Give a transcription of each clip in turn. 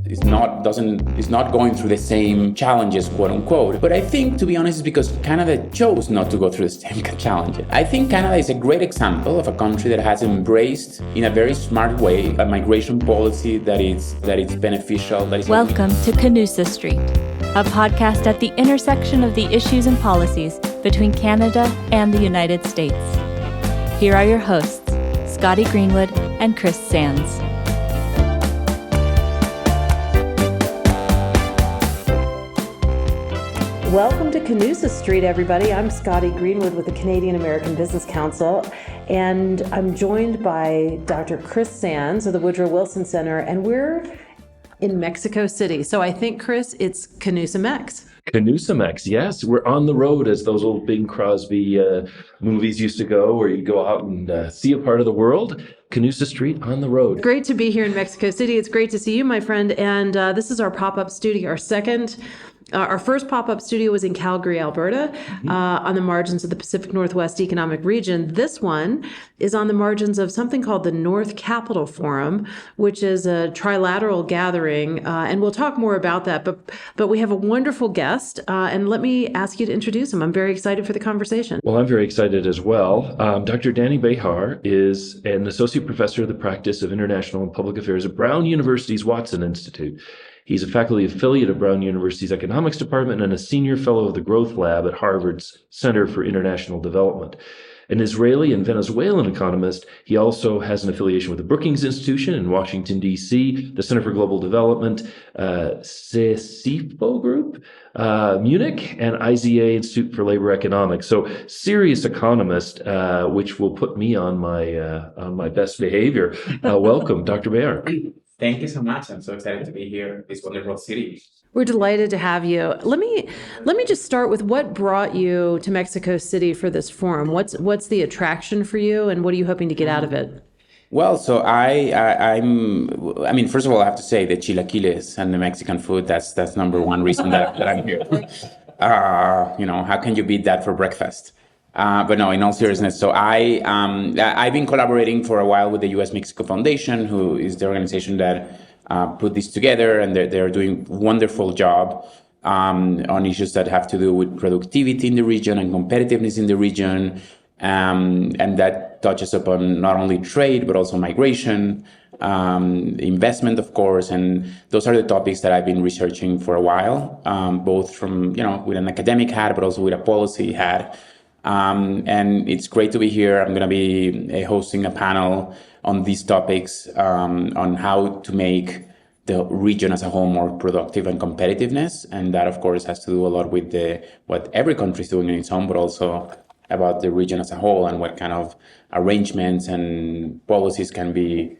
is not going through the same challenges, quote unquote. But I think, to be honest, it's because Canada chose not to go through the same challenges. I think Canada is a great example of a country that has embraced, in a very smart way, a migration policy that is beneficial. Welcome to Canusa Street, a podcast at the intersection of the issues and policies between Canada and the United States. Here are your hosts, Scotty Greenwood and Chris Sands. Welcome to Canusa Street, everybody. I'm Scotty Greenwood with the Canadian American Business Council, and I'm joined by Dr. Chris Sands of the Woodrow Wilson Center, and we're in Mexico City. So I think, Chris, it's Canusa Mex. Canusa Mex, yes. We're on the road, as those old Bing Crosby movies used to go, where you go out and see a part of the world. Canusa Street on the road. Great to be here in Mexico City. It's great to see you, my friend. And this is our pop-up studio, our first pop-up studio was in Calgary, Alberta, on the margins of the Pacific Northwest Economic Region. This one is on the margins of something called the North Capital Forum, which is a trilateral gathering, and we'll talk more about that. But we have a wonderful guest, and let me ask you to introduce him. I'm very excited for the conversation. Well, I'm very excited as well. Dr. Dany Bahar is an associate professor of the practice of international and public affairs at Brown University's Watson Institute. He's a faculty affiliate of Brown University's Economics Department and a senior fellow of the Growth Lab at Harvard's Center for International Development. An Israeli and Venezuelan economist, he also has an affiliation with the Brookings Institution in Washington, D.C., the Center for Global Development, CECIFO Group, Munich, and IZA Institute for Labor Economics. So, serious economist, which will put me on my best behavior. Welcome, Dr. Bahar. Thank you so much. I'm so excited to be here in this wonderful city. We're delighted to have you. Let me just start with what brought you to Mexico City for this forum. What's the attraction for you, and what are you hoping to get out of it? Well, so I mean, first of all, I have to say the chilaquiles and the Mexican food. That's number one reason that I'm here. How can you beat that for breakfast? But no, in all seriousness, so I've been collaborating for a while with the U.S.-Mexico Foundation, who is the organization that put this together, and they're doing a wonderful job on issues that have to do with productivity in the region and competitiveness in the region, and that touches upon not only trade, but also migration, investment, of course, and those are the topics that I've been researching for a while, both from, with an academic hat, but also with a policy hat. And it's great to be here. I'm going to be hosting a panel on these topics, on how to make the region as a whole more productive and competitiveness. And that, of course, has to do a lot with what every country is doing in its own, but also about the region as a whole and what kind of arrangements and policies can be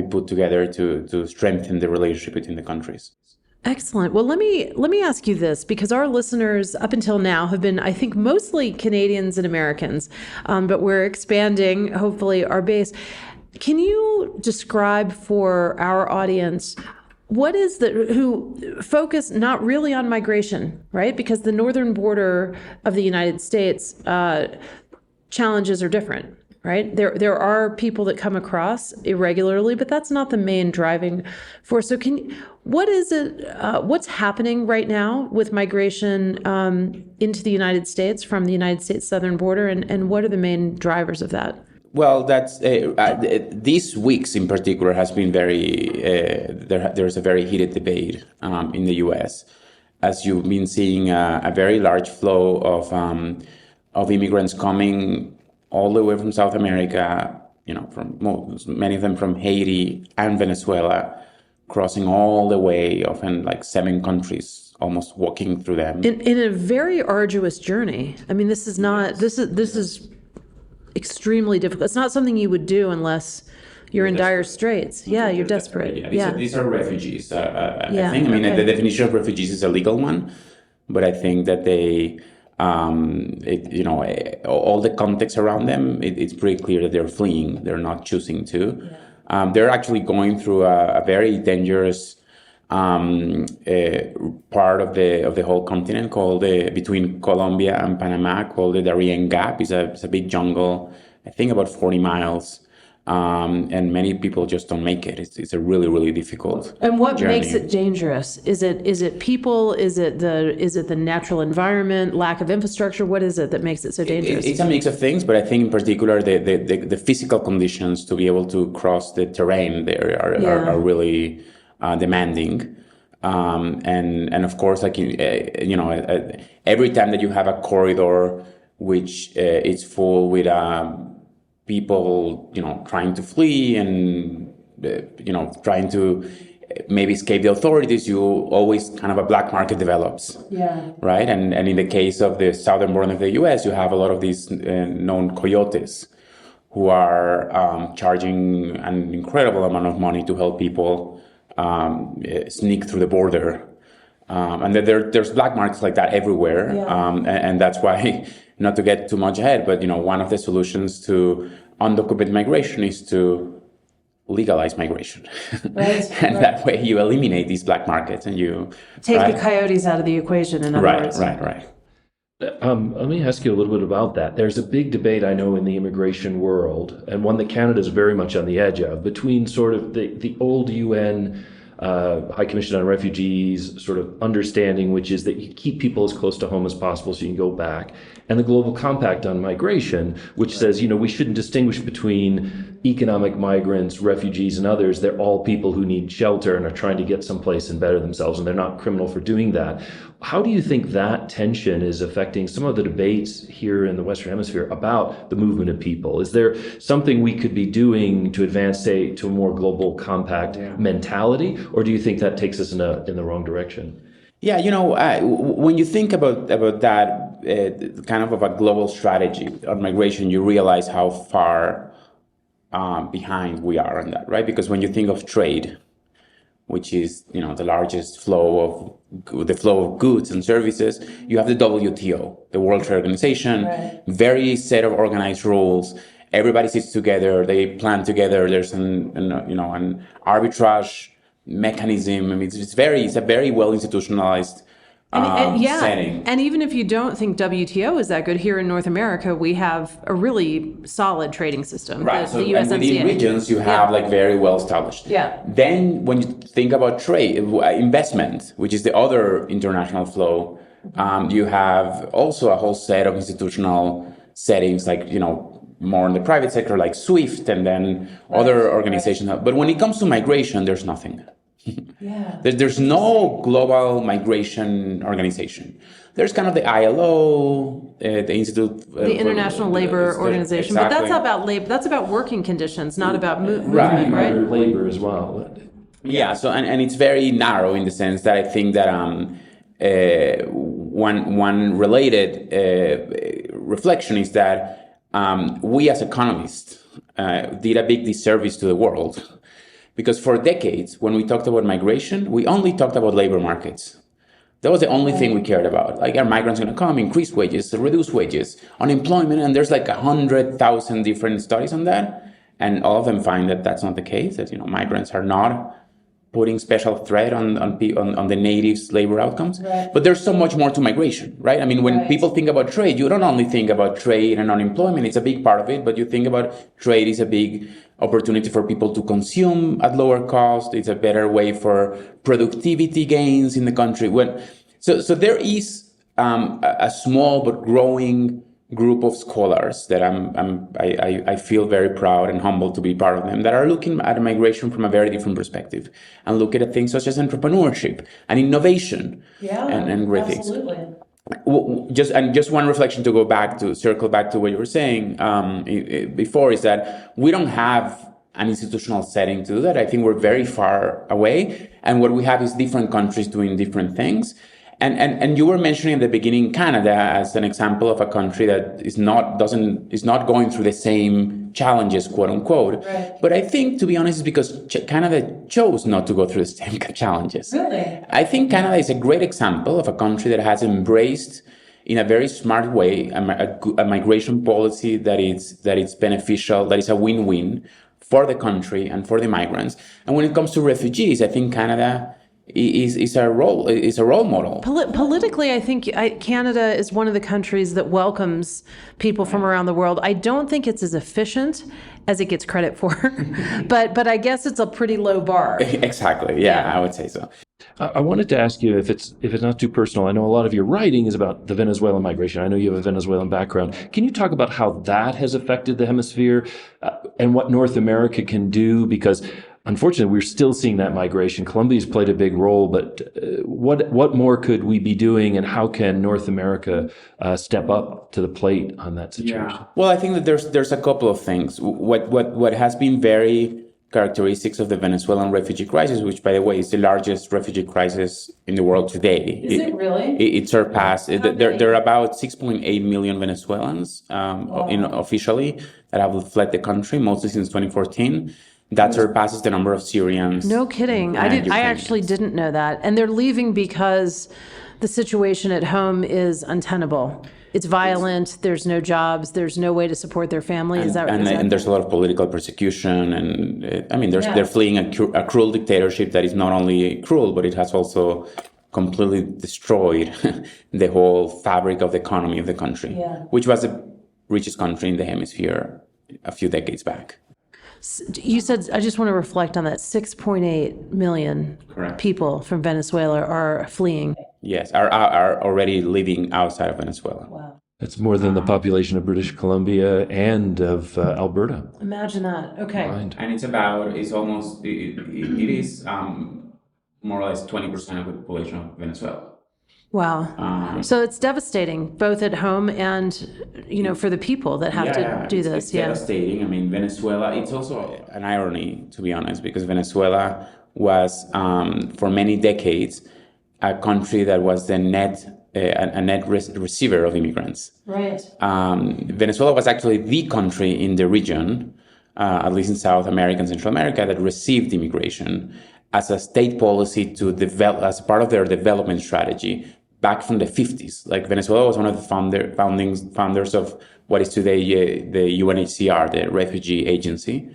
put together to strengthen the relationship between the countries. Excellent. Well, let me ask you this, because our listeners up until now have been, I think, mostly Canadians and Americans, but we're expanding, hopefully, our base. Can you describe for our audience who focus not really on migration, right? Because the northern border of the United States challenges are different. Right? There are people that come across irregularly, but that's not the main driving force. So what is it, what's happening right now with migration into the United States from the United States southern border, and what are the main drivers of that? Well, that's these weeks in particular has been there's a very heated debate in the U.S. as you've been seeing a very large flow of immigrants coming all the way from South America, many of them from Haiti and Venezuela, crossing all the way, often like 7 countries, almost walking through them. In a very arduous journey. I mean, this is extremely difficult. It's not something you would do unless you're in dire straits. Yeah, you're desperate. Yeah. These are refugees. I think. I mean, the definition of refugees is a legal one, but I think that they. All the context around them, it's pretty clear that they're fleeing. They're not choosing to. Yeah. They're actually going through a very dangerous part of the whole continent called between Colombia and Panama, called the Darien Gap. It's a big jungle, I think about 40 miles. and many people just don't make it. It's a really, really difficult. And what journey. makes it dangerous? Is it people? Is it the natural environment? Lack of infrastructure? What is it that makes it so dangerous? It's a mix of things, but I think in particular the physical conditions to be able to cross the terrain there are really demanding. And of course, like every time that you have a corridor which is full with people, trying to flee and trying to maybe escape the authorities, you always kind of a black market develops. Yeah. Right. And in the case of the southern border of the U.S., you have a lot of these known coyotes who are charging an incredible amount of money to help people sneak through the border. And there's black markets like that everywhere. Yeah. And that's why, not to get too much ahead, but one of the solutions to undocumented migration is to legalize migration. Right. And that way you eliminate these black markets and you Take the coyotes out of the equation, in other words. Right. Let me ask you a little bit about that. There's a big debate, I know, in the immigration world, and one that Canada is very much on the edge of, between sort of the old UN High Commission on Refugees sort of understanding, which is that you keep people as close to home as possible so you can go back, and the Global Compact on Migration, which says, we shouldn't distinguish between economic migrants, refugees, and others. They're all people who need shelter and are trying to get someplace and better themselves, and they're not criminal for doing that. How do you think that tension is affecting some of the debates here in the Western Hemisphere about the movement of people? Is there something we could be doing to advance, say, to a more global compact mentality, or do you think that takes us in the wrong direction? Yeah, when you think about that kind of a global strategy on migration, you realize how far behind we are on that, right? Because when you think of trade, which is the largest flow of goods and services, you have the WTO, the World Trade Organization, right. Very set of organized rules. Everybody sits together, they plan together. There's an arbitrage mechanism. I mean, it's a very well institutionalized setting. And even if you don't think WTO is that good, here in North America, we have a really solid trading system. Right. The And within regions, you have very well established. Yeah. Then when you think about trade, investment, which is the other international flow, you have also a whole set of institutional settings, like, more in the private sector, like SWIFT, and then other organizations. Right. But when it comes to migration, there's nothing. Yeah. There's no global migration organization. There's kind of the ILO, the Institute, the International Labor Organization, exactly. But that's about labor. That's about working conditions, not about movement, Right. right? Labor as well. Yeah. So and it's very narrow in the sense that I think that one related reflection is that we as economists did a big disservice to the world. Because for decades, when we talked about migration, we only talked about labor markets. That was the only thing we cared about. Like, are migrants going to come, increase wages, reduce wages, unemployment? And there's like 100,000 different studies on that. And all of them find that that's not the case, that, migrants are not putting special threat on the natives' labor outcomes. Right. But there's so much more to migration, right? I mean, when people think about trade, you don't only think about trade and unemployment. It's a big part of it, but you think about trade is a big opportunity for people to consume at lower cost. It's a better way for productivity gains in the country. So there is a small but growing group of scholars that I feel very proud and humbled to be part of them, that are looking at migration from a very different perspective and look at things such as entrepreneurship and innovation and great absolutely. things. Just one reflection to circle back to what you were saying before, is that we don't have an institutional setting to do that. I think we're very far away, and what we have is different countries doing different things. And you were mentioning at the beginning Canada as an example of a country that is not going through the same challenges, quote unquote. Right. But I think, to be honest, it's because Canada chose not to go through the same challenges. Really? I think Canada is a great example of a country that has embraced, in a very smart way, a migration policy that is beneficial, that is a win-win for the country and for the migrants. And when it comes to refugees, I think Canada is a role model. Politically, I think Canada is one of the countries that welcomes people from around the world. I don't think it's as efficient as it gets credit for, but I guess it's a pretty low bar. Exactly. Yeah, I would say so. I wanted to ask you if it's not too personal. I know a lot of your writing is about the Venezuelan migration. I know you have a Venezuelan background. Can you talk about how that has affected the hemisphere and what North America can do? Because unfortunately, we're still seeing that migration. Colombia's played a big role, but what more could we be doing, and how can North America step up to the plate on that situation? Yeah. Well, I think that there's a couple of things. What has been very characteristics of the Venezuelan refugee crisis, which, by the way, is the largest refugee crisis in the world today. Is it really? It surpassed. There are about 6.8 million Venezuelans officially that have fled the country, mostly since 2014. That surpasses the number of Syrians. No kidding. I actually didn't know that. And they're leaving because the situation at home is untenable. It's violent. There's no jobs. There's no way to support their family. And there's a lot of political persecution. And they're fleeing a cruel dictatorship that is not only cruel, but it has also completely destroyed the whole fabric of the economy of the country, which was the richest country in the hemisphere a few decades back. You said, I just want to reflect on that, 6.8 million people from Venezuela are fleeing. Yes, are already living outside of Venezuela. Wow. That's more than the population of British Columbia and of Alberta. Imagine that. Okay. And it is more or less 20% of the population of Venezuela. Wow. So it's devastating, both at home and, for the people that have to do this. It's devastating. I mean, Venezuela, it's also an irony, to be honest, because Venezuela was, for many decades, a country that was a net receiver of immigrants. Right. Venezuela was actually the country in the region, at least in South America and Central America, that received immigration as a state policy to develop, as part of their development strategy back from the 50s. Like, Venezuela was one of the founders of what is today the UNHCR, the refugee agency.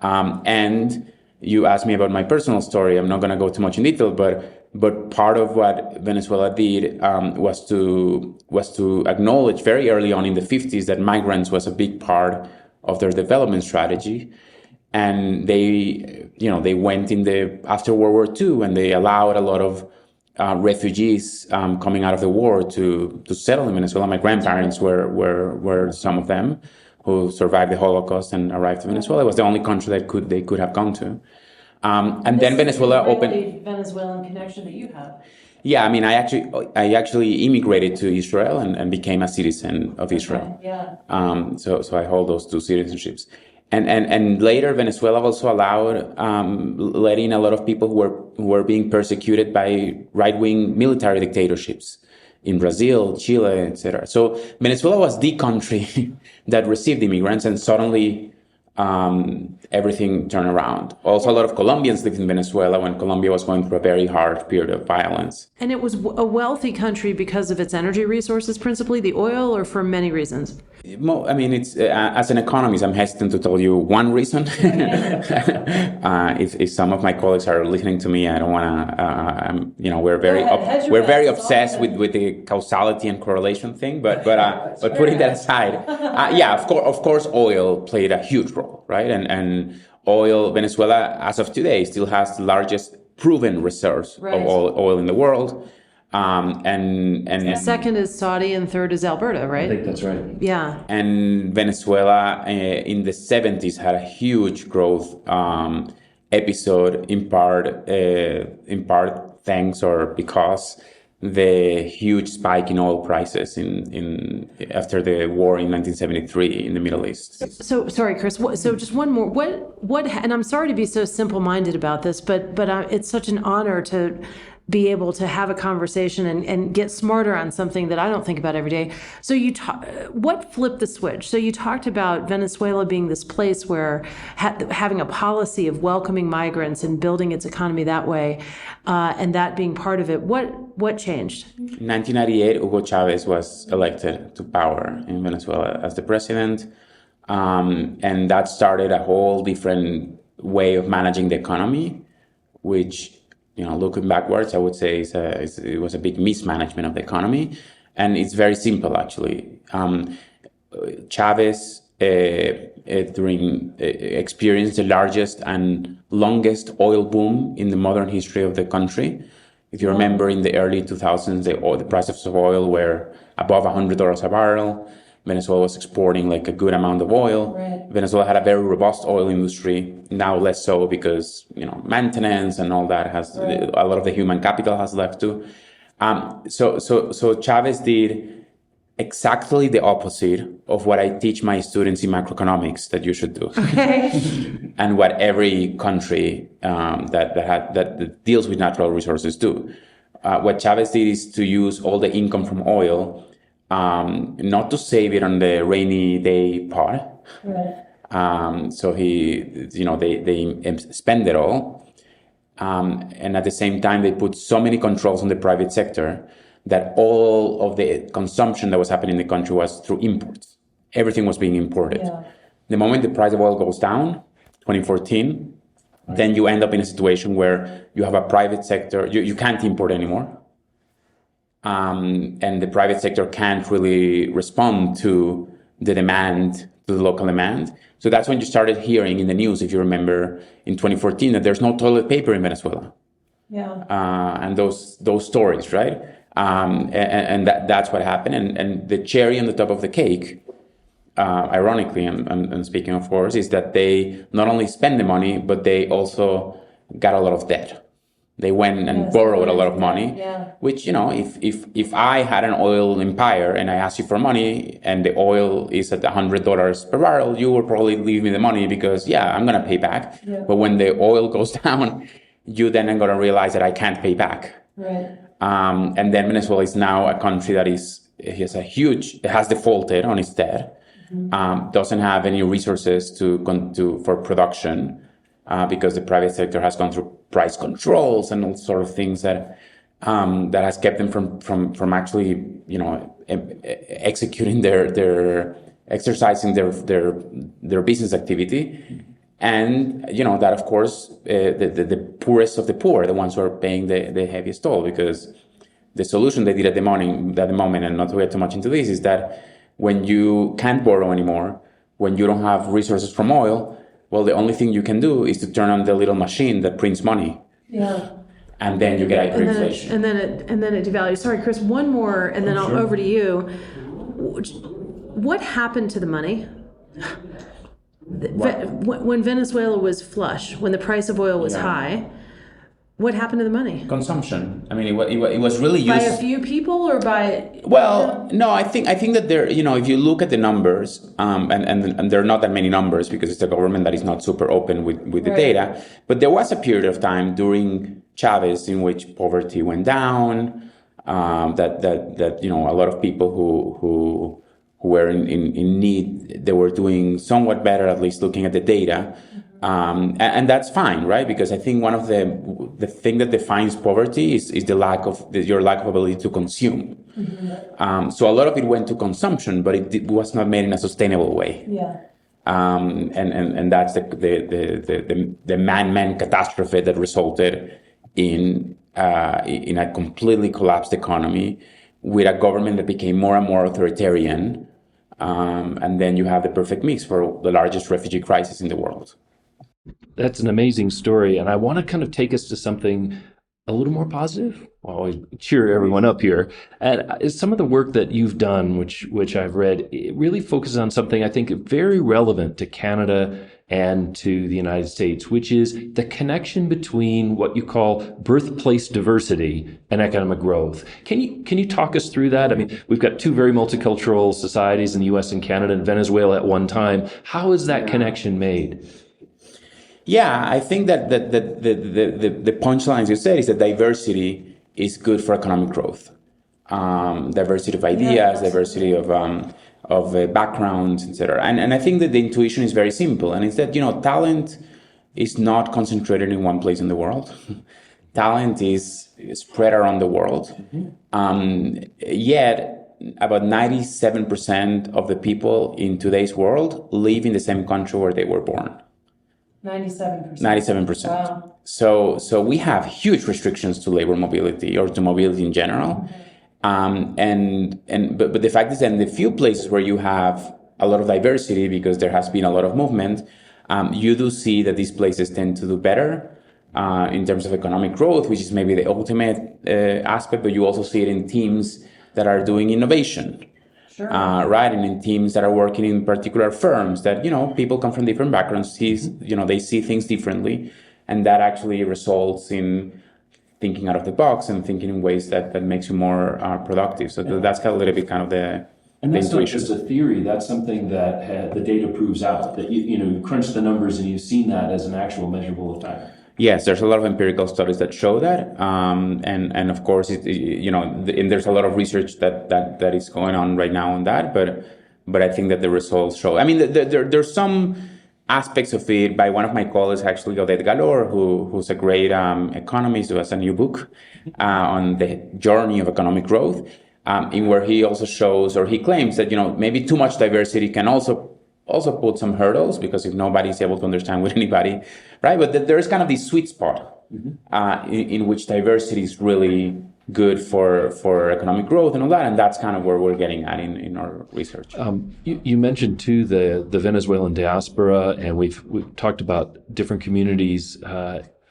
And you asked me about my personal story. I'm not going to go too much in detail, but part of what Venezuela did was to acknowledge very early on in the 50s that migrants was a big part of their development strategy. And they went after World War II, and they allowed a lot of refugees coming out of the war to settle in Venezuela. My grandparents were some of them who survived the Holocaust and arrived to Venezuela. It was the only country that they could have gone to. And then Venezuela opened. Venezuelan connection that you have. Yeah, I mean, I actually immigrated to Israel and became a citizen of Israel. Yeah. So I hold those two citizenships. And later, Venezuela also allowed letting a lot of people who were being persecuted by right-wing military dictatorships in Brazil, Chile, etc. So Venezuela was the country that received immigrants, and suddenly everything turned around. Also, a lot of Colombians lived in Venezuela when Colombia was going through a very hard period of violence. And it was a wealthy country because of its energy resources, principally the oil, or for many reasons? I mean, it's as an economist, I'm hesitant to tell you one reason. If some of my colleagues are listening to me, I don't want to. We're very obsessed with the causality and correlation thing. But putting that aside, of course, oil played a huge role, right? And oil, Venezuela, as of today, still has the largest proven reserves of oil in the world. And second is Saudi, and third is Alberta, right? I think that's right. Yeah. And Venezuela in the 70s had a huge growth episode, in part thanks or because the huge spike in oil prices in after the war in 1973 in the Middle East. So sorry, Chris. So just one more. What? And I'm sorry to be so simple-minded about this, but it's such an honor to be able to have a conversation and get smarter on something that I don't think about every day. So what flipped the switch? So you talked about Venezuela being this place where having a policy of welcoming migrants and building its economy that way, and that being part of it. What changed? In 1998, Hugo Chavez was elected to power in Venezuela as the president, and that started a whole different way of managing the economy, which looking backwards, I would say it was a big mismanagement of the economy. And it's very simple, actually. Chavez experienced the largest and longest oil boom in the modern history of the country. If you remember, in the early 2000s, the prices of oil were above $100 a barrel. Venezuela was exporting like a good amount of oil. Right. Venezuela had a very robust oil industry. Now less so because maintenance and all that a lot of the human capital has left too. So Chavez did exactly the opposite of what I teach my students in macroeconomics that you should do. Okay. And what every country that deals with natural resources do. What Chavez did is to use all the income from oil, not to save it on the rainy day pot. Right. So they spend it all. And at the same time, they put so many controls on the private sector that all of the consumption that was happening in the country was through imports. Everything was being imported. Yeah. The moment the price of oil goes down, 2014, then you end up in a situation where you have a private sector, you can't import anymore. And the private sector can't really respond to the demand, to the local demand. So that's when you started hearing in the news, if you remember, in 2014, that there's no toilet paper in Venezuela. Yeah. And those stories, right? And that's what happened. And the cherry on the top of the cake, ironically, and speaking of course, is that they not only spend the money, but they also got a lot of debt. They went and borrowed a lot of money, which, if I had an oil empire and I asked you for money and the oil is at $100 per barrel, you will probably leave me the money because, I'm going to pay back. Yeah. But when the oil goes down, you then are going to realize that I can't pay back. Right. And then Venezuela is now a country that has defaulted on its debt, doesn't have any resources for production. Because the private sector has gone through price controls and all sort of things that has kept them from actually executing exercising their business activity, and that of course the poorest of the poor, the ones who are paying the heaviest toll, because the solution they did at the moment, and not to get too much into this, is that when you can't borrow anymore, when you don't have resources from oil, well, the only thing you can do is to turn on the little machine that prints money. Yeah. And then you get hyperinflation. And then it devalues. Sorry, Chris, one more, and then I'll over to you. What happened to the money? When Venezuela was flush, when the price of oil was high, what happened to the money? Consumption. I mean, it was really used by a few people or by. Well, no, I think that there. If you look at the numbers, and there are not that many numbers because it's a government that is not super open with the data. But there was a period of time during Chavez in which poverty went down. That a lot of people who were in need, they were doing somewhat better, at least looking at the data. And that's fine, right? Because I think one of the thing that defines poverty is the your lack of ability to consume. So a lot of it went to consumption, but it was not made in a sustainable way. Yeah. And that's the man-made catastrophe that resulted in a completely collapsed economy, with a government that became more and more authoritarian. And then you have the perfect mix for the largest refugee crisis in the world. That's an amazing story. And I want to kind of take us to something a little more positive. Well, I cheer everyone up here. And some of the work that you've done, which I've read, it really focuses on something I think very relevant to Canada and to the United States, which is the connection between what you call birthplace diversity and economic growth. Can you talk us through that? I mean, we've got two very multicultural societies in the US and Canada and Venezuela at one time. How is that connection made? Yeah, I think that the punchline, as you said, is that diversity is good for economic growth. Diversity of ideas, diversity of backgrounds, etc. And I think that the intuition is very simple, and it's that talent is not concentrated in one place in the world. Talent is spread around the world. Yet about 97% of the people in today's world live in the same country where they were born. 97%. 97%. Wow. So we have huge restrictions to labor mobility or to mobility in general. But the fact is that in the few places where you have a lot of diversity, because there has been a lot of movement, you do see that these places tend to do better in terms of economic growth, which is maybe the ultimate aspect, but you also see it in teams that are doing innovation. Sure. Right, and in teams that are working in particular firms that, people come from different backgrounds, they see things differently, and that actually results in thinking out of the box and thinking in ways that makes you more productive. So that's kind of a little bit kind of the And that's not intuition. just a theory, that's something that the data proves out, that you crunch the numbers and you've seen that as an actual measurable effect. Yes, there's a lot of empirical studies that show that, and of course, and there's a lot of research that is going on right now on that. But I think that the results show. I mean, there's some aspects of it by one of my colleagues, actually, Odette Galor, who's a great economist, who has a new book on the journey of economic growth, in where he also shows, or he claims that maybe too much diversity can also put some hurdles, because if nobody's able to understand with anybody, right? But there's kind of this sweet spot in which diversity is really good for economic growth and all that, and that's kind of where we're getting at in our research. You mentioned too the Venezuelan diaspora, and we've talked about different communities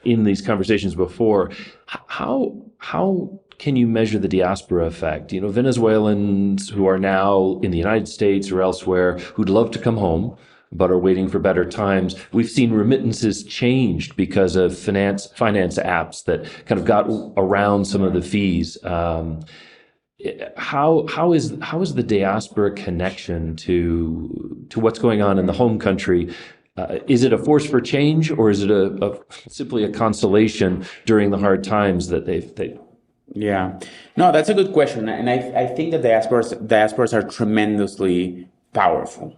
in these conversations before. How can you measure the diaspora effect? Venezuelans who are now in the United States or elsewhere who'd love to come home, but are waiting for better times. We've seen remittances changed because of finance apps that kind of got around some of the fees. How is the diaspora connection to what's going on in the home country? Is it a force for change, or is it simply a consolation during the hard times that they've Yeah, no, that's a good question, and I think that diasporas are tremendously powerful.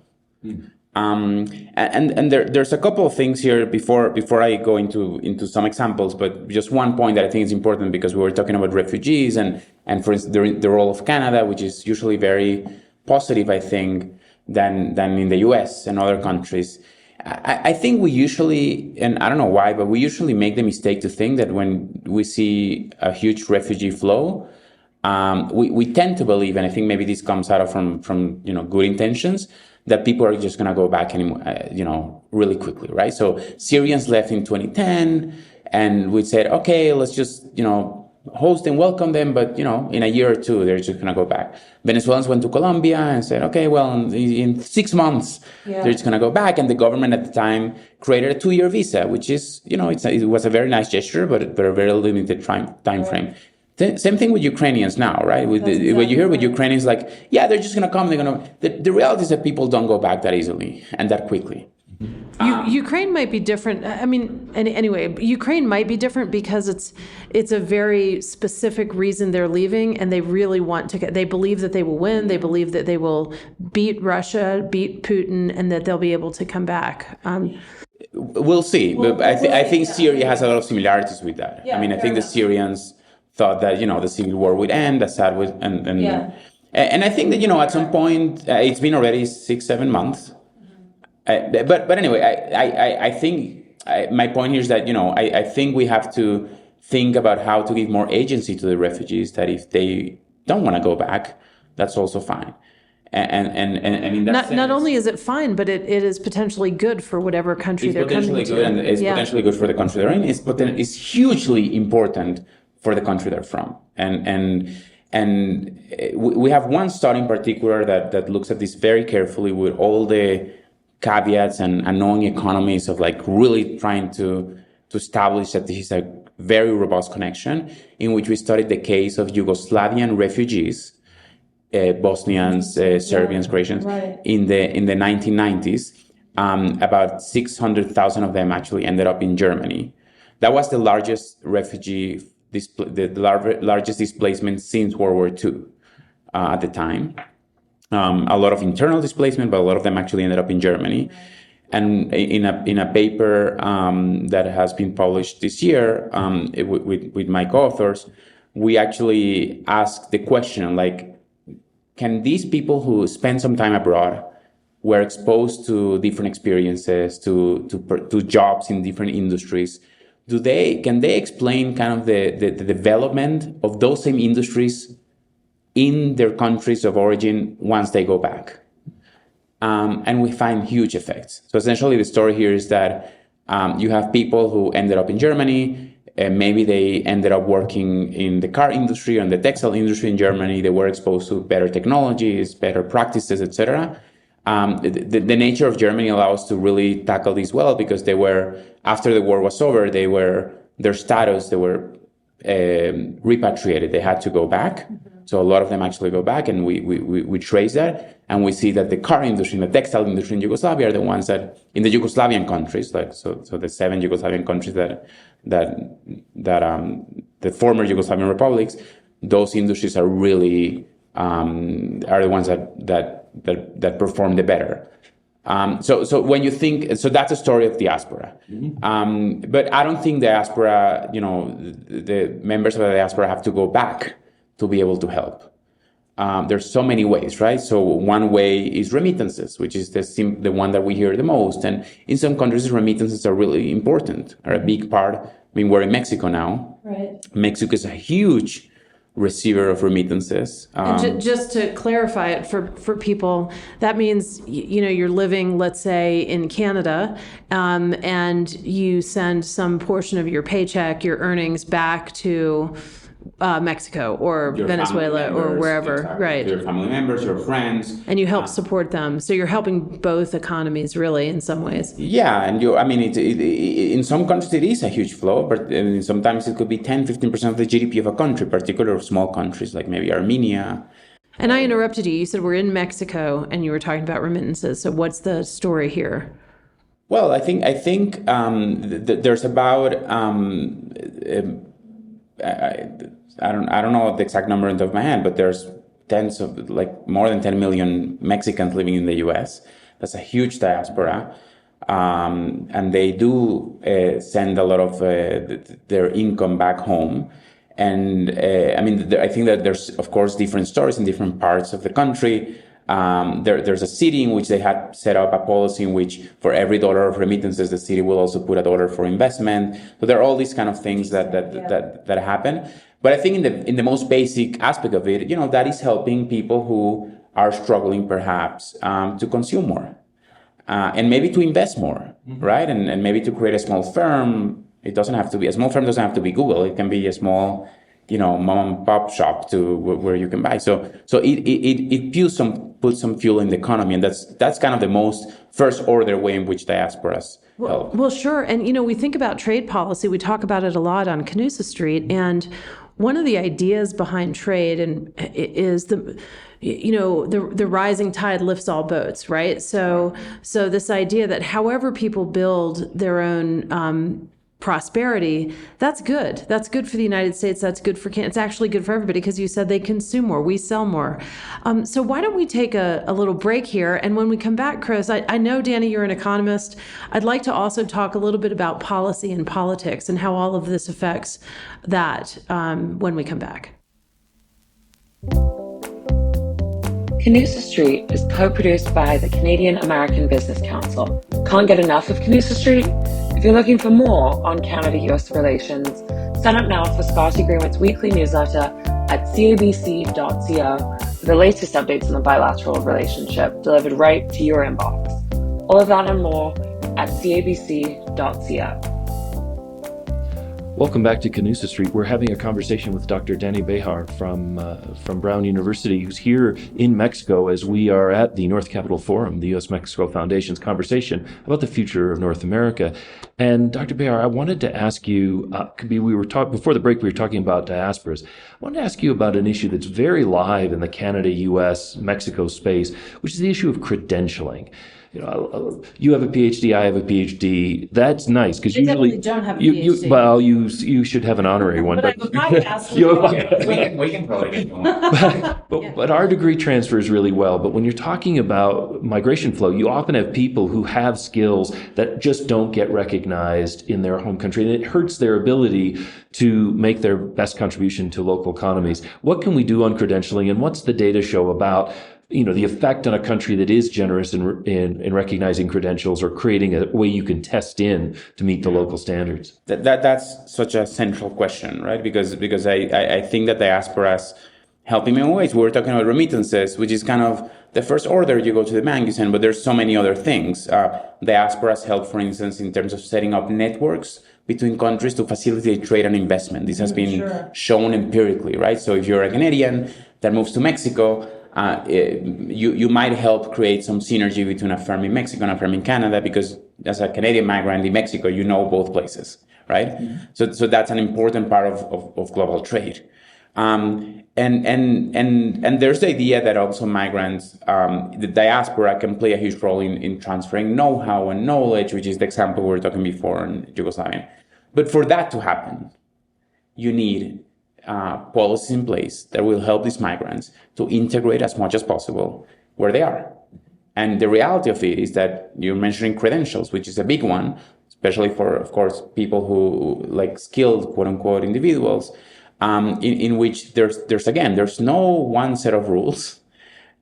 And there's a couple of things here before I go into some examples, but just one point that I think is important, because we were talking about refugees and for instance the role of Canada, which is usually very positive, I think, than in the US and other countries. I think we usually, and I don't know why, but we usually make the mistake to think that when we see a huge refugee flow, we tend to believe, and I think maybe this comes out of from good intentions, that people are just going to go back really quickly, right? So Syrians left in 2010, and we said, okay, let's just host and welcome them, but in a year or two they're just going to go back. Venezuelans went to Colombia and said, okay, well, in 6 months they're just going to go back, and the government at the time created a 2-year visa, which is it was a very nice gesture, but a very limited time frame. Same thing with Ukrainians now, right? What you hear with Ukrainians, like, yeah, they're just going to come. The reality is that people don't go back that easily and that quickly. Ukraine might be different. I mean, anyway, Ukraine might be different because it's a very specific reason they're leaving, and they really want to they believe that they will win. They believe that they will beat Russia, beat Putin, and that they'll be able to come back. We'll see. But I think Syria has a lot of similarities with that. Yeah, I mean, I think the Syrians thought that the civil war would end, Assad would, and I think that at some point it's been already 6-7 months. But anyway, I think my point here is that I think we have to think about how to give more agency to the refugees. That if they don't want to go back, that's also fine. And in that sense, not only is it fine, but it is potentially good for whatever country they're coming to. It's potentially good, and it's potentially good for the country they're in. It's hugely important for the country they're from. And we have one study in particular that looks at this very carefully, with all the caveats and unknowing economies of really trying to establish that this is a very robust connection, in which we studied the case of Yugoslavian refugees, Bosnians, Serbians, Croatians, in the 1990s. About 600,000 of them actually ended up in Germany. That was the largest refugee, the largest displacement since World War II at the time. A lot of internal displacement, but a lot of them actually ended up in Germany. And in a paper that has been published this year with my co-authors, we actually asked the question, can these people who spend some time abroad, were exposed to different experiences, to jobs in different industries, can they explain kind of the development of those same industries in their countries of origin once they go back? And we find huge effects. So essentially the story here is that you have people who ended up in Germany, and maybe they ended up working in the car industry or in the textile industry in Germany. They were exposed to better technologies, better practices, etc. The nature of Germany allows us to really tackle this well, because they were, after the war was over, they were repatriated. They had to go back. So a lot of them actually go back, and we trace that, and we see that the car industry and the textile industry in Yugoslavia are the ones that, in the Yugoslavian countries, like so the 7 Yugoslavian countries that the former Yugoslavian republics, those industries are really are the ones that perform the better. So when you think, so that's a story of diaspora. But I don't think diaspora, the members of the diaspora have to go back to be able to help. There's so many ways, right? So one way is remittances, which is the one that we hear the most. And in some countries, remittances are really important, are a big part. I mean, we're in Mexico now. Right. Mexico is a huge receiver of remittances. And just to clarify it for people, that means, you're living, let's say, in Canada, and you send some portion of your paycheck, your earnings back to Mexico or Your Venezuela family members, or wherever, exactly. right? Your family members, your friends. And you help support them. So you're helping both economies, really, in some ways. Yeah, and in some countries it is a huge flow, but sometimes it could be 10-15% of the GDP of a country, particularly of small countries like maybe Armenia. And I interrupted you. You said we're in Mexico, and you were talking about remittances. So what's the story here? Well, I think there's about I don't know the exact number on the top of my head, but there's more than 10 million Mexicans living in the U.S. That's a huge diaspora, and they do send a lot of their income back home. And I think that there's, of course, different stories in different parts of the country. There's a city in which they had set up a policy in which for every dollar of remittances, the city will also put a dollar for investment. So there are all these kind of things that happen. But I think in the most basic aspect of it, that is helping people who are struggling perhaps to consume more and maybe to invest more, right? And maybe to create a small firm. It doesn't have to be a small firm. Doesn't have to be Google. It can be a small, mom and pop shop to where you can buy. So it puts some fuel in the economy, and that's kind of the most first order way in which diasporas help. Well, sure. And we think about trade policy. We talk about it a lot on Canusa Street, and one of the ideas behind trade is the rising tide lifts all boats, right? So this idea that however people build their own prosperity, that's good. That's good for the United States. That's good for Canada. It's actually good for everybody, because you said they consume more, we sell more. So why don't we take a little break here? And when we come back, Chris, I know, Dany, you're an economist. I'd like to also talk a little bit about policy and politics and how all of this affects that when we come back. Canusa Street is co-produced by the Canadian American Business Council. Can't get enough of Canusa Street? If you're looking for more on Canada-US relations, sign up now for Scotty Greenwood's weekly newsletter at cabc.co for the latest updates on the bilateral relationship delivered right to your inbox. All of that and more at cabc.co. Welcome back to Canusa Street. We're having a conversation with Dr. Dany Bahar from Brown University, who's here in Mexico as we are at the North Capital Forum, the U.S.-Mexico Foundation's conversation about the future of North America. And Dr. Bahar, I wanted to ask you, before the break, we were talking about diasporas. I wanted to ask you about an issue that's very live in the Canada, U.S., Mexico space, which is the issue of credentialing. You have a PhD, I have a PhD. That's nice, because usually don't have a PhD. You should have an honorary one. But I have a podcast. We can probably get one. But our degree transfers really well. But when you're talking about migration flow, you often have people who have skills that just don't get recognized in their home country, and it hurts their ability to make their best contribution to local economies. What can we do on credentialing, and what's the data show about the effect on a country that is generous in recognizing credentials or creating a way you can test in to meet the local standards? That's such a central question, right? Because I think that diaspora's helping in ways. We were talking about remittances, which is kind of the first order. You go to the bank, you send, but there's so many other things. Diaspora's help, for instance, in terms of setting up networks between countries to facilitate trade and investment. This has been shown empirically, right? So if you're a Canadian that moves to Mexico, you might help create some synergy between a firm in Mexico and a firm in Canada, because as a Canadian migrant in Mexico, you know both places, right? Mm-hmm. So that's an important part of global trade. And there's the idea that also migrants, the diaspora can play a huge role in transferring know-how and knowledge, which is the example we were talking before in Yugoslavia. But for that to happen, you need policies in place that will help these migrants to integrate as much as possible where they are. And the reality of it is that you're mentioning credentials, which is a big one, especially for, of course, people who like skilled, quote unquote, individuals, in which there's no one set of rules.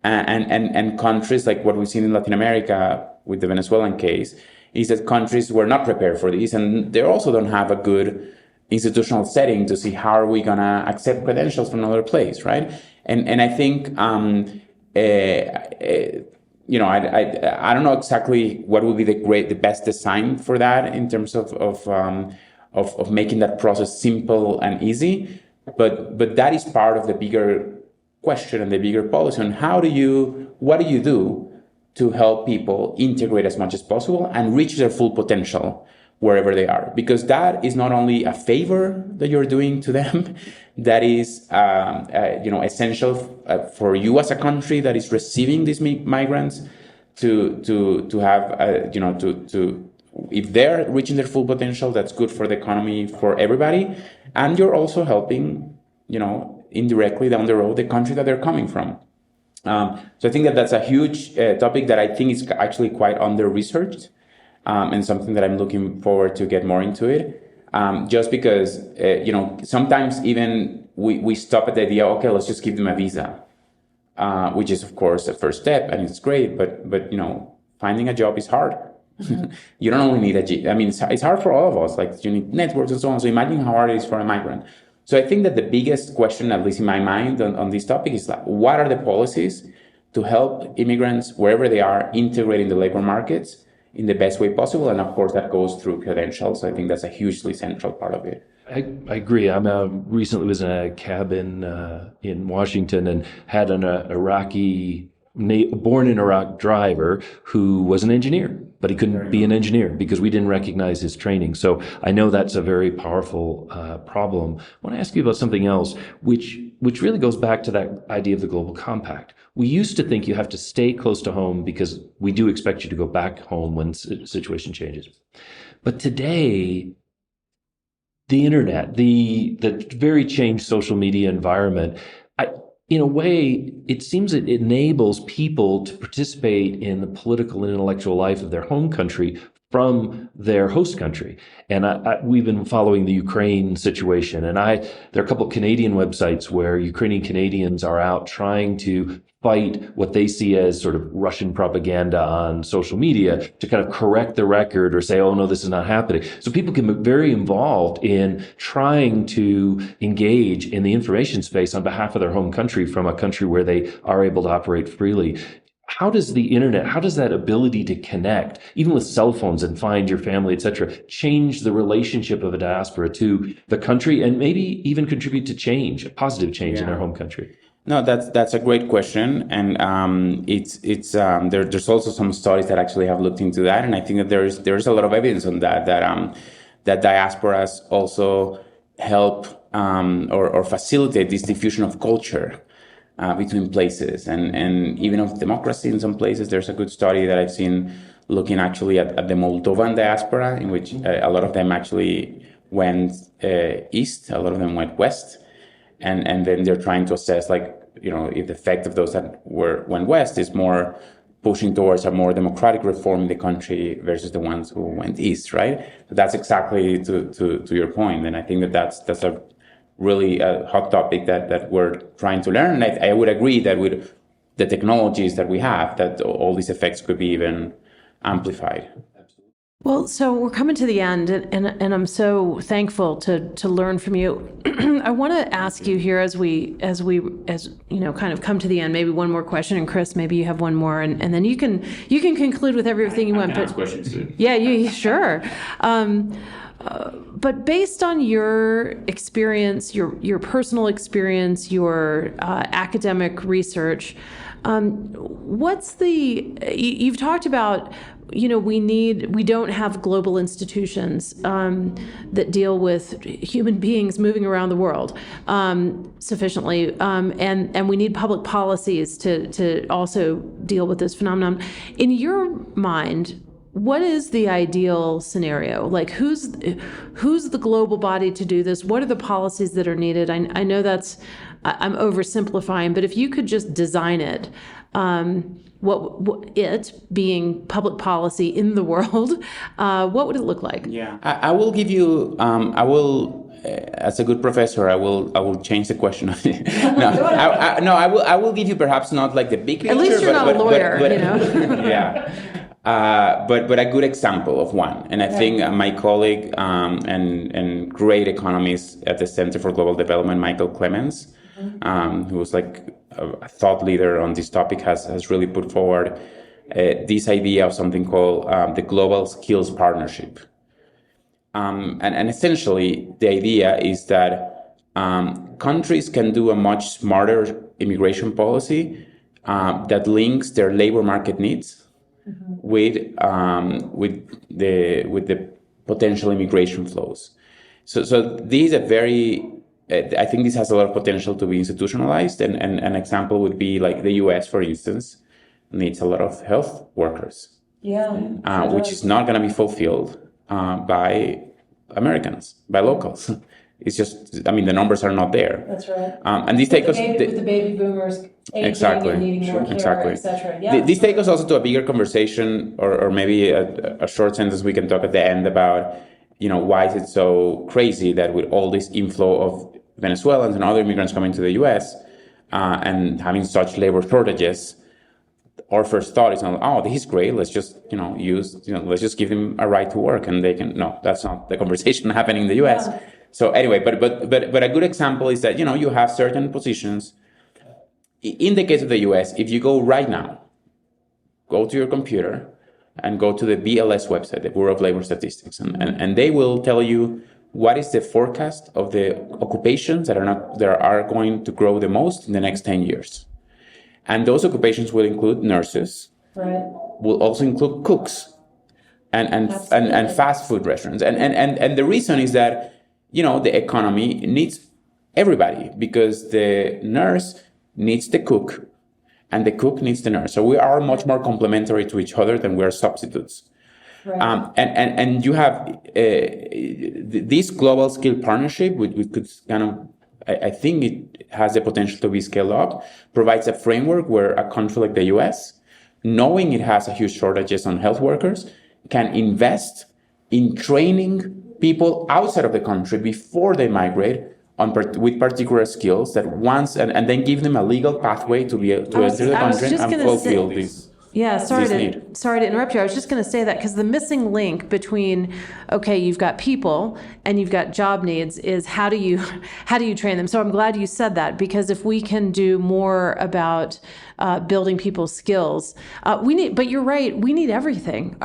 And countries like what we've seen in Latin America with the Venezuelan case is that countries were not prepared for this, and they also don't have a good institutional setting to see how are we going to accept credentials from another place, right? And I think I don't know exactly what would be the best design for that in terms of making that process simple and easy, but that is part of the bigger question and the bigger policy on what do you do to help people integrate as much as possible and reach their full potential wherever they are, because that is not only a favor that you're doing to them, that is essential for you as a country that is receiving these migrants to have if they're reaching their full potential, that's good for the economy, for everybody, and you're also helping indirectly down the road the country that they're coming from. So I think that's a huge topic that I think is actually quite under-researched. And something that I'm looking forward to get more into it, just because sometimes even we stop at the idea, okay, let's just give them a visa, which is of course a first step and it's great, but finding a job is hard. You don't only need it's hard for all of us. Like you need networks and so on. So imagine how hard it is for a migrant. So I think that the biggest question, at least in my mind, on this topic is like, what are the policies to help immigrants wherever they are integrate in the labor markets in the best way possible? And of course, that goes through credentials. I think that's a hugely central part of it. I agree. I recently was in a cabin in Washington and had an Iraqi, born in Iraq driver who was an engineer, but he couldn't be an engineer because we didn't recognize his training. So I know that's a very powerful problem. I want to ask you about something else, which really goes back to that idea of the global compact. We used to think you have to stay close to home because we do expect you to go back home when situation changes. But today, the internet, the very changed social media environment, in a way, it seems it enables people to participate in the political and intellectual life of their home country from their host country. And we've been following the Ukraine situation, and there are a couple of Canadian websites where Ukrainian Canadians are out trying to fight what they see as sort of Russian propaganda on social media to kind of correct the record or say, oh no, this is not happening. So people can be very involved in trying to engage in the information space on behalf of their home country from a country where they are able to operate freely. How does the internet, how does that ability to connect, even with cell phones and find your family, et cetera, change the relationship of a diaspora to the country and maybe even contribute to change, a positive change in their home country? No, that's a great question, and there's also some studies that actually have looked into that, and I think that there's a lot of evidence on that diasporas also help or facilitate this diffusion of culture between places and even of democracy in some places. There's a good study that I've seen looking actually at the Moldovan diaspora, in which a lot of them actually went east, a lot of them went west. And then they're trying to assess, if the effect of those that went west is more pushing towards a more democratic reform in the country versus the ones who went east, right? So that's exactly to your point. And I think that's a really hot topic that we're trying to learn. And I would agree that with the technologies that we have, that all these effects could be even amplified. Well, so we're coming to the end, and I'm so thankful to learn from you. I want to ask you here as we kind of come to the end, maybe one more question, and Chris, maybe you have one more, and then you can conclude with everything you want. Ask questions too. Yeah, you sure. But based on your experience, your personal experience, your academic research, you've talked about, we don't have global institutions that deal with human beings moving around the world sufficiently, and we need public policies to also deal with this phenomenon. In your mind, what is the ideal scenario? Like, who's the global body to do this? What are the policies that are needed? I know I'm oversimplifying, but if you could just design it, what it being public policy in the world, what would it look like? Yeah, I will give you. As a good professor, I will change the question. I will give you perhaps not like the big picture. At least you're not a lawyer, Yeah. But a good example of one. And I think my colleague and great economist at the Center for Global Development, Michael Clemens, who was like a thought leader on this topic, has really put forward this idea of something called the Global Skills Partnership. And essentially, the idea is that countries can do a much smarter immigration policy that links their labor market needs with the potential immigration flows. So these are very. I think this has a lot of potential to be institutionalized. And an example would be like the U.S., for instance, needs a lot of health workers, which is not going to be fulfilled by Americans, by locals. It's just, the numbers are not there. That's right. And these take us with the baby boomers aging and needing more care, etc. Yeah. These take us also to a bigger conversation, or maybe a short sentence we can talk at the end about, why is it so crazy that with all this inflow of Venezuelans and other immigrants coming to the U.S. And having such labor shortages, our first thought is, this is great. Let's just, let's just give them a right to work, and they can. No, that's not the conversation happening in the U.S. Yeah. So anyway, but a good example is that you have certain positions. In the case of the U.S., if you go right now, go to your computer and go to the BLS website, the Bureau of Labor Statistics, and they will tell you what is the forecast of the occupations that are going to grow the most in the next 10 years. And those occupations will include nurses, right. Will also include cooks and fast food restaurants. And the reason is that, the economy needs everybody, because the nurse needs the cook and the cook needs the nurse. So we are much more complementary to each other than we are substitutes. Right. And you have this global skill partnership, which could kind of, I think it has the potential to be scaled up, provides a framework where a country like the US, knowing it has a huge shortages on health workers, can invest in training people outside of the country before they migrate with particular skills that and then give them a legal pathway to enter the country and fulfill this. Yeah, sorry to interrupt you. I was just going to say that because the missing link between, you've got people and you've got job needs is how do you train them? So I'm glad you said that, because if we can do more about building people's skills, but you're right, we need everything.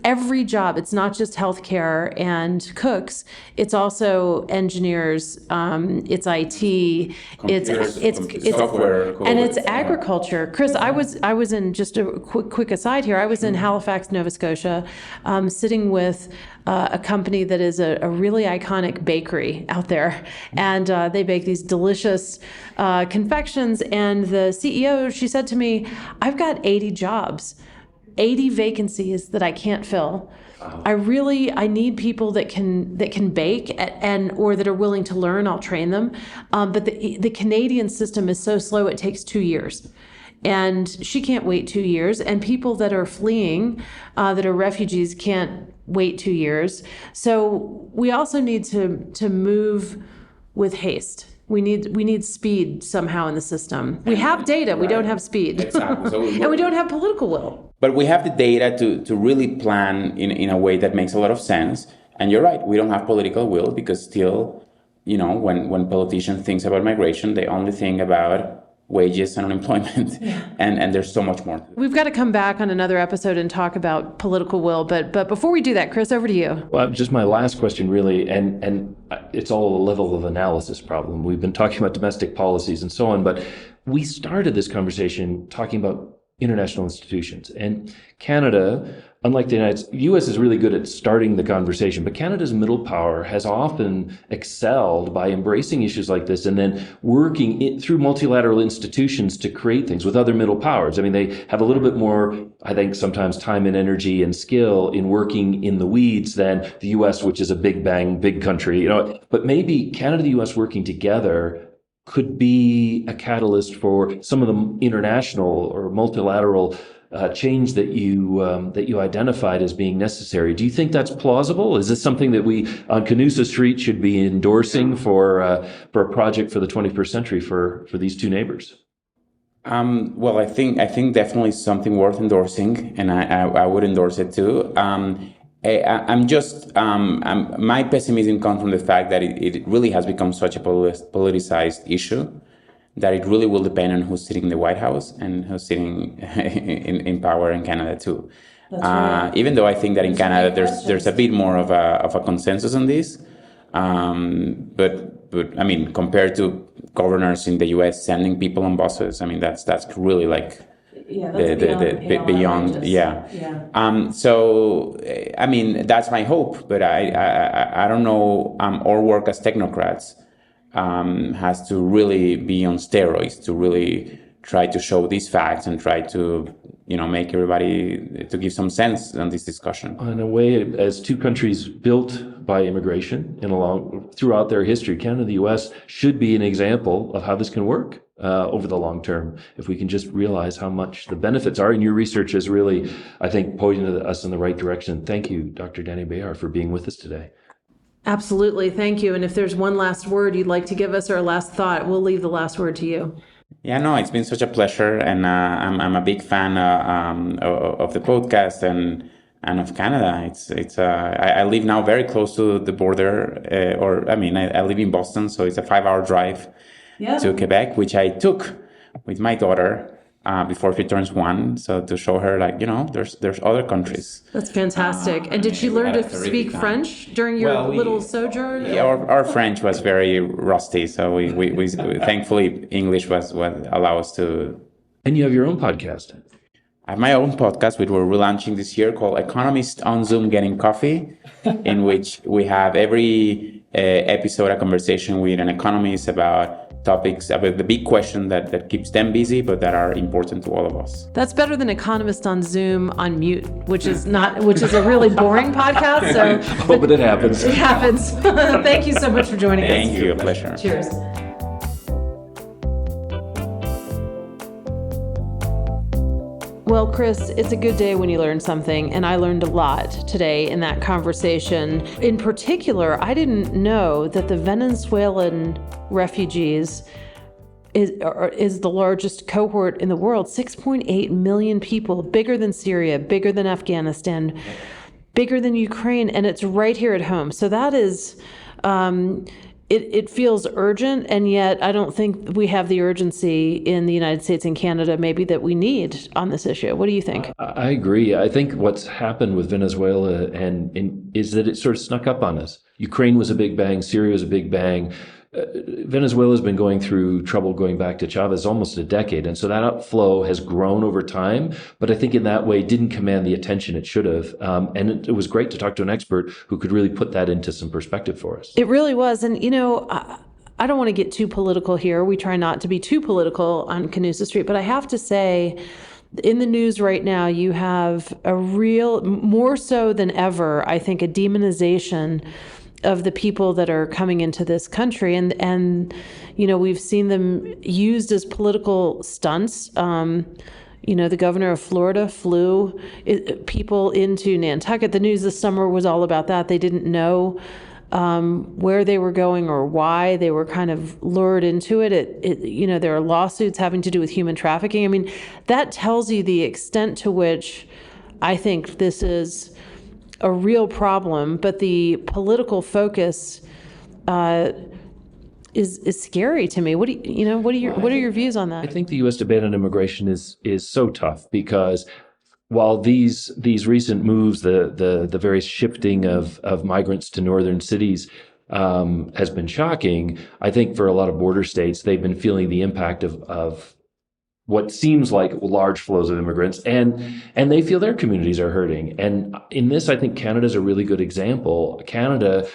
Every job. It's not just healthcare and cooks. It's also engineers. It's IT. It's software, and it's agriculture. Chris, I was in, just a quick aside here. I was in Halifax, Nova Scotia, sitting with a company that is a really iconic bakery out there, and they bake these delicious confections. And the CEO, she said to me, "I've got 80 jobs, 80 vacancies that I can't fill. I need people that can bake or that are willing to learn. I'll train them. But the Canadian system is so slow; it takes 2 years." And she can't wait 2 years. And people that are fleeing, that are refugees, can't wait 2 years. So we also need to move with haste. We need speed somehow in the system. We have data, we don't have speed. Exactly. So and we don't have political will. But we have the data to really plan in a way that makes a lot of sense. And you're right, we don't have political will because still, when politicians think about migration, they only think about wages and unemployment. And there's so much more. We've got to come back on another episode and talk about political will. But before we do that, Chris, over to you. Well, just my last question, really, and it's all a level of analysis problem. We've been talking about domestic policies and so on, but we started this conversation talking about international institutions. And Canada, unlike the U.S. is really good at starting the conversation, but Canada's middle power has often excelled by embracing issues like this and then working through multilateral institutions to create things with other middle powers. I mean, they have a little bit more, I think, sometimes time and energy and skill in working in the weeds than the U.S., which is a big bang, big country, But maybe Canada and the U.S. working together could be a catalyst for some of the international or multilateral change that you identified as being necessary. Do you think that's plausible? Is this something that we on Canusa Street should be endorsing for a project for the 21st century for these two neighbors? Well, I think definitely something worth endorsing, and I would endorse it too. My pessimism comes from the fact that it really has become such a politicized issue that it really will depend on who's sitting in the White House and who's sitting in power in Canada too. That's right. Even though I think that in Canada there's a bit more of a consensus on this, but I mean, compared to governors in the U.S. sending people on buses, I mean that's really like. The beyond. So I mean that's my hope, but I don't know. Our work as technocrats has to really be on steroids to really try to show these facts and try to make everybody to give some sense on this discussion. In a way, as two countries built by immigration throughout their history, Canada and the U.S. should be an example of how this can work. Over the long term, if we can just realize how much the benefits are. And your research has really, I think, pointed us in the right direction. Thank you, Dr. Dany Bahar, for being with us today. Absolutely. Thank you. And if there's one last word you'd like to give us or a last thought, we'll leave the last word to you. Yeah, no, it's been such a pleasure. And I'm a big fan of the podcast and of Canada. I live now very close to the border, I live in Boston, so it's a 5-hour drive to Quebec, which I took with my daughter before she turns 1, so to show her there's other countries. That's fantastic. And did she learn to speak French during your little sojourn? Yeah, our French was very rusty, so we thankfully English was what allowed us to. And you have your own podcast. I have my own podcast, which we're relaunching this year, called Economists on Zoom Getting Coffee, in which we have every episode a conversation with an economist about topics, about the big question that keeps them busy, but that are important to all of us. That's better than Economist on Zoom on mute, which is a really boring podcast. So, but it happens. It happens. Thank you so much for joining us. Thank you. A pleasure. Cheers. Well, Chris, it's a good day when you learn something, and I learned a lot today in that conversation. In particular, I didn't know that the Venezuelan refugees is the largest cohort in the world, 6.8 million people, bigger than Syria, bigger than Afghanistan, bigger than Ukraine, and it's right here at home. So that is... It feels urgent, and yet I don't think we have the urgency in the United States and Canada maybe that we need on this issue. What do you think? I agree. I think what's happened with Venezuela is that it sort of snuck up on us. Ukraine was a big bang. Syria was a big bang. Venezuela's been going through trouble going back to Chavez almost a decade. And so that outflow has grown over time, but I think in that way didn't command the attention it should have. And it was great to talk to an expert who could really put that into some perspective for us. It really was. And, I don't want to get too political here. We try not to be too political on Canusa Street, but I have to say, in the news right now, you have a real, more so than ever, I think, a demonization of the people that are coming into this country. And we've seen them used as political stunts. The governor of Florida flew people into Nantucket. The news this summer was all about that. They didn't know where they were going or why they were kind of lured into it. There are lawsuits having to do with human trafficking. I mean, that tells you the extent to which I think this is a real problem, but the political focus is scary to me. What are your views on that? I think the U.S. debate on immigration is so tough because while these recent moves, the various shifting of migrants to northern cities has been shocking, I think for a lot of border states, they've been feeling the impact of what seems like large flows of immigrants, and they feel their communities are hurting. And in this, I think Canada's a really good example. Canada,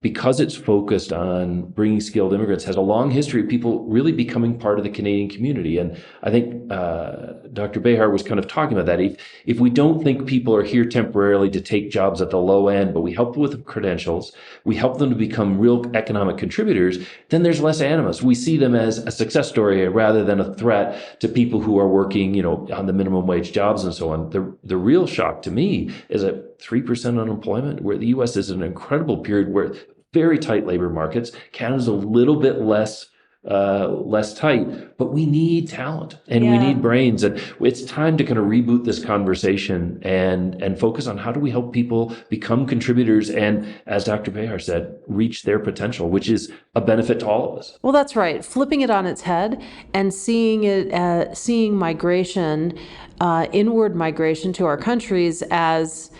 because it's focused on bringing skilled immigrants, has a long history of people really becoming part of the Canadian community. And I think Dr. Bahar was kind of talking about that. If we don't think people are here temporarily to take jobs at the low end, but we help them with credentials, we help them to become real economic contributors, then there's less animus. We see them as a success story rather than a threat to people who are working, on the minimum wage jobs and so on. The real shock to me is at 3% unemployment, where the U.S. is in an incredible period where very tight labor markets. Canada's a little bit less tight, but we need talent and we need brains. And it's time to kind of reboot this conversation and focus on how do we help people become contributors and, as Dr. Bahar said, reach their potential, which is a benefit to all of us. Well, that's right. Flipping it on its head and seeing migration, inward migration to our countries as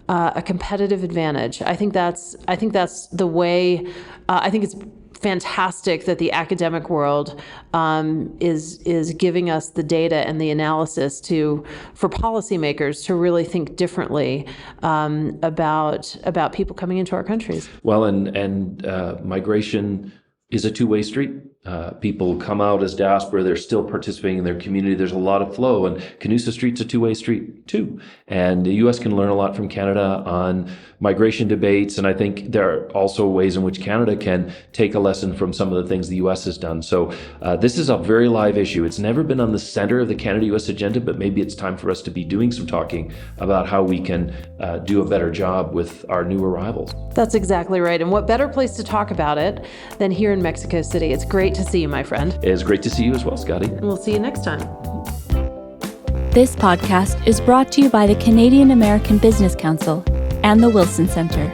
a competitive advantage. I think that's the way. I think it's fantastic that the academic world is giving us the data and the analysis for policymakers to really think differently about people coming into our countries. Well, and migration is a two-way street. People come out as diaspora, they're still participating in their community. There's a lot of flow, and Canusa Street's a two-way street too. And the U.S. can learn a lot from Canada on migration debates, and I think there are also ways in which Canada can take a lesson from some of the things the U.S. has done. So this is a very live issue. It's never been on the center of the Canada-U.S. agenda, but maybe it's time for us to be doing some talking about how we can do a better job with our new arrivals. That's exactly right. And what better place to talk about it than here in Mexico City? It's great to see you, my friend. It's great to see you as well, Scotty. And we'll see you next time. This podcast is brought to you by the Canadian American Business Council and the Wilson Center.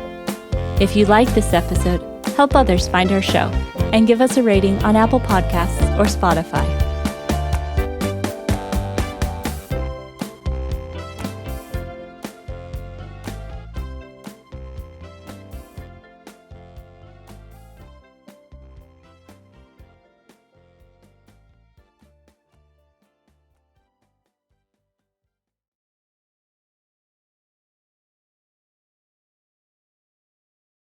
If you like this episode, help others find our show and give us a rating on Apple Podcasts or Spotify.